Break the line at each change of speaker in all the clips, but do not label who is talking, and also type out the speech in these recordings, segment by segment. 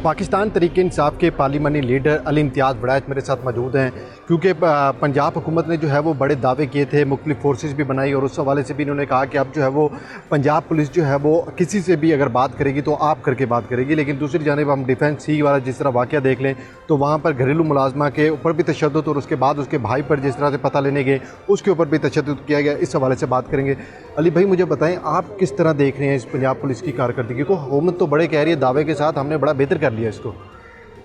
पाकिस्तान तहरीक इंसाफ के पार्लिमानी leader Ali इम्तियाज़ वड़ैच मेरे साथ मौजूद हैं, क्योंकि पंजाब हुकूमत ने जो है वो बड़े दावे किए थे, मुख्तलिफ फोर्सेस भी बनाई और उस हवाले से भी इन्होंने कहा कि अब जो है वो पंजाब पुलिस जो है वो किसी से भी अगर बात करेगी तो आप करके बात करेगी। लेकिन दूसरी जानिब हम डिफेंस सी वाला जिस तरह वाक़या देख लें तो वहाँ पर घरेलू मुलाजमा के ऊपर भी तशद्दुद और उसके बाद उसके भाई पर जिस तरह से पता लेने गए उसके ऊपर भी तशद्दुद किया गया। इस हवाले से बात करेंगे। अली भाई मुझे बताएं, आप किस तरह देख रहे हैं इस पंजाब पुलिस की कारकर्दगी को? हुकूमत तो बड़े कह रही है दावे के साथ हमने बड़ा बेहतर कर लिया इसको।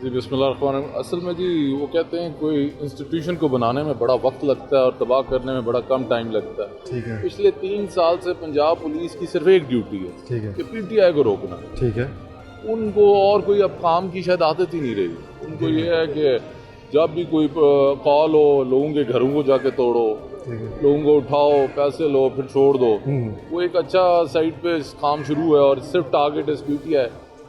जी बिस्मिल्लाह। असल में जी वो कहते हैं कोई इंस्टीट्यूशन को बनाने में बड़ा वक्त लगता है और तबाह करने में बड़ा कम टाइम लगता है।
ठीक है।
पिछले 3 साल से पंजाब पुलिस की सिर्फ एक ड्यूटी है,
ठीक है,
कि पीटीआई को रोकना।
ठीक है।
उनको और कोई अब काम की शायद आदत ही नहीं रही। उनको ये है कि जब भी कोई कॉल हो, लोगों के घरों को जाके तोड़ो, लोगों को उठाओ, पैसे लो, फिर छोड़ दो। वो एक अच्छा साइड पे काम शुरू है और सिर्फ टारगेट है पीटीआई।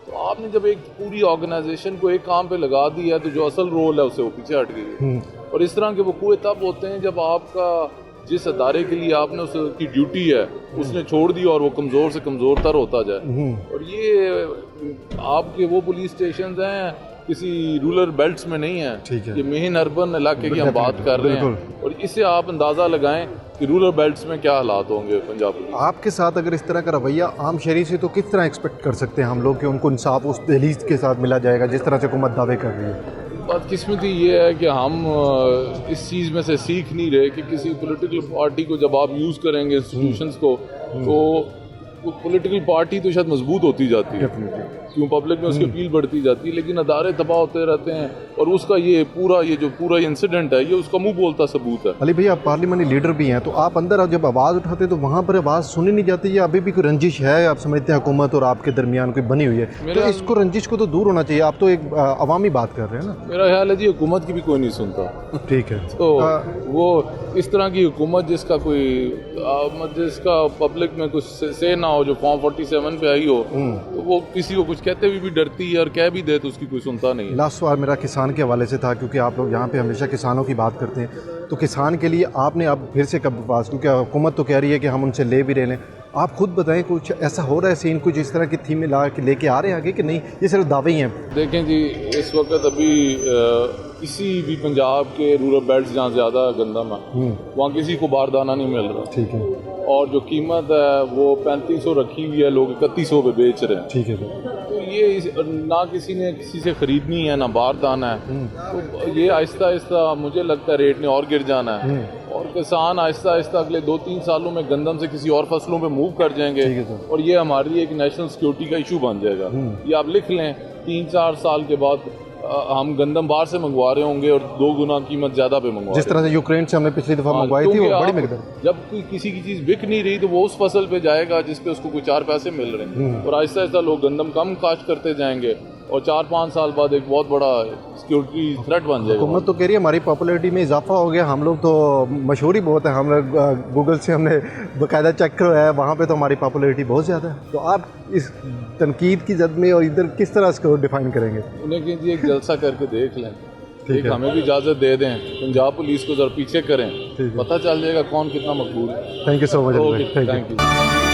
तो आपने जब एक पूरी ऑर्गेनाइजेशन को एक काम पे लगा दिया है तो जो असल रोल है उसे वो पीछे हट गई है। और इस तरह के वकूए तब होते हैं जब आपका जिस अदारे के लिए आपने उसकी ड्यूटी है उसने छोड़ दी और वो कमज़ोर से कमज़ोर तर होता जाए। और ये आपके वो पुलिस स्टेशन हैं किसी रूरल बेल्ट्स में नहीं है, ये मेन अर्बन इलाके की हम बात कर रहे हैं। और इससे आप अंदाज़ा लगाएं कि रूरल बेल्ट्स में क्या हालात होंगे पंजाब पुलिस।
आपके साथ अगर इस तरह का रवैया आम शहरी से तो किस तरह एक्सपेक्ट कर सकते हैं हम लोग कि उनको इंसाफ उस दहलीज के साथ मिला जाएगा जिस तरह से हुकूमत दावे कर रही है?
बदकिस्मती ये है कि हम इस चीज़ में से सीख नहीं रहे कि किसी पॉलिटिकल पार्टी को जब आप यूज़ करेंगे इंस्टीट्यूशंस को तो पॉलिटिकल पार्टी तो शायद मजबूत होती जाती है, क्यों पब्लिक में उसकी अपील बढ़ती जाती है, लेकिन अदारे तबाह होते रहते हैं। और उसका ये जो पूरा इंसिडेंट है ये उसका मुंह बोलता सबूत है।
अली भाई आप पार्लिमानी लीडर भी हैं, तो आप अंदर जब आवाज़ उठाते हैं तो वहाँ पर आवाज़ सुनी नहीं जाती या अभी भी कोई रंजिश है आप समझते हैं हुकूमत और आपके दरमियान कोई बनी हुई है? तो इसको रंजिश को तो दूर होना चाहिए। आप तो एक अवामी बात कर रहे हैं ना।
मेरा ख्याल है जी हुकूमत की भी कोई नहीं सुनता।
ठीक है।
तो वो इस तरह की हुकूमत जिसका पब्लिक में कुछ से ना हो, जो फॉर्म 47 पे आई हो, तो वो किसी को कुछ कहते हुए भी डरती है और कह भी दे तो उसकी कोई सुनता नहीं है।
लास्ट सवाल मेरा किसान के हवाले से था, क्योंकि आप लोग यहाँ पे हमेशा किसानों की बात करते हैं, तो किसान के लिए आपने अब फिर से कब पास, क्योंकि हुकूमत तो कह रही है कि हम उनसे ले भी रहे लें, आप खुद बताएं कुछ ऐसा हो रहा है सीन, कुछ इस तरह की थीम में ला के लेके आ रहे हैं आगे कि नहीं ये सिर्फ दावे ही हैं?
देखें जी, इस वक्त अभी किसी भी पंजाब के रूरल बेल्ट जहाँ ज़्यादा गंदम है वहाँ किसी को बारदाना नहीं मिल रहा।
ठीक है।
और जो कीमत है वो 3500 रखी हुई है, लोग 3100 पे बेच रहे हैं।
ठीक है।
तो ये ना किसी ने किसी से ख़रीदनी है ना बारदाना है, तो ये आहिस्ता आहिस्ता मुझे लगता है रेट ने और गिर जाना है। और किसान आहिस्ता आहिस्ता अगले 2-3 सालों में गंदम से किसी और फसलों पे मूव कर जाएंगे और ये हमारे लिए एक नेशनल सिक्योरिटी का इशू बन जाएगा। ये आप लिख लें, 3-4 साल के बाद हम गंदम बाहर से मंगवा रहे होंगे और 2 गुना कीमत ज़्यादा पे मंगवा,
जिस तरह से यूक्रेन से हमने पिछली दफ़ा मंगवाई थी, वो बड़ी मकदार।
जब कोई किसी की चीज़ बिक नहीं रही तो वो उस फसल पे जाएगा जिस पे उसको कोई 4 पैसे मिल रहे हैं। और आहिस्ता आहिस्ता लोग गंदम कम काश्त करते जाएंगे और 4-5 साल बाद एक बहुत बड़ा सिक्योरिटी थ्रेट बन जाएगा।
हुकूमत तो कह रही है हमारी पॉपुलैरिटी में इजाफा हो गया, हम लोग तो मशहूर ही बहुत है, हम लोग गूगल से हमने बाकायदा चेक करवाया है, वहाँ पे तो हमारी पॉपुलैरिटी बहुत ज़्यादा है। तो आप इस तनकीद की जद में और इधर किस तरह इसको डिफाइन करेंगे?
उन्हें जी एक जलसा करके देख लें, ठीक, हमें भी इजाज़त दे दें, पंजाब पुलिस को ज़रा पीछे करें, पता चल जाएगा कौन कितना मकबूल है।
Thank you so much.
Thank you.